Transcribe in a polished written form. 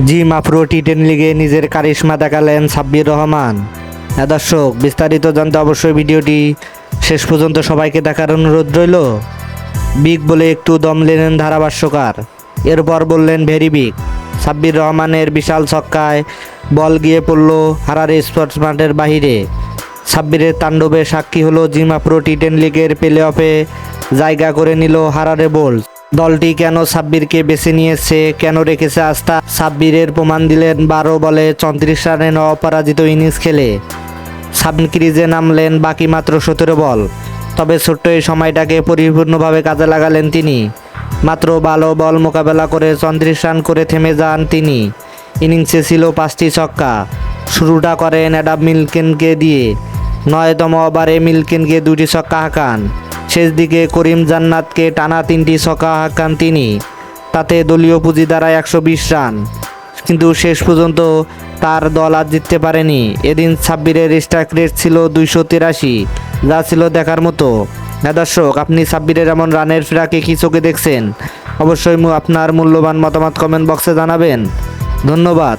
জি মাফরো টি10 লিগে নিজের কারিশমা দেখালেন সাব্বির রহমান। দর্শক, বিস্তারিত জানতে অবশ্যই ভিডিওটি শেষ পর্যন্ত সবাইকে দেখার অনুরোধ রইল। বিগ বলে একটু দম নিলেন ধারাভাষ্যকার, এরপর বললেন ভেরি বিগ। সাব্বির রহমানের বিশাল ছক্কায় বল গিয়ে পড়ল হারারে স্পোর্টস মাঠের বাহিরে। সাব্বিরের তাণ্ডবে সাক্ষী হলো জি মাফরো টি10 লিগের প্লে অফে জায়গা করে নিল হারারে বোল্টস। দলটি কেন সাব্বিরকে বেছে নিয়েছে, কেন রেখেছে আস্থা, সাব্বিরের প্রমাণ দিলেন 12 বলে 34 রানের অপরাজিত ইনিংস খেলে। সাব্বির ক্রিজে নামলেন বাকি মাত্র 17 বল, তবে ছোট্ট এই সময়টাকে পরিপূর্ণভাবে কাজে লাগালেন তিনি। মাত্র 12 বল মোকাবেলা করে 34 রান করে থেমে যান তিনি। ইনিংসে ছিল 5টি ছক্কা। শুরুটা করেন অ্যাডাম মিলকেনকে দিয়ে, 9তম ওভারে মিলকেনকে 2টি ছক্কা হাঁকান। শেষ দিকে করিম জান্নাতকে টানা 3টি ছক্কা হাঁকান তিনি। তাতে দলীয় পুঁজি দ্বারা 120 রান, কিন্তু শেষ পর্যন্ত তার দল আর জিততে পারেনি। এদিন সাব্বিরের স্ট্রাইক রেট ছিল 283, যা ছিল দেখার মতো। দর্শক, আপনি সাব্বিরের এমন রানের ফেরাকে কী চোখে দেখছেন? অবশ্যই আপনার মূল্যবান মতামত কমেন্ট বক্সে জানাবেন। ধন্যবাদ।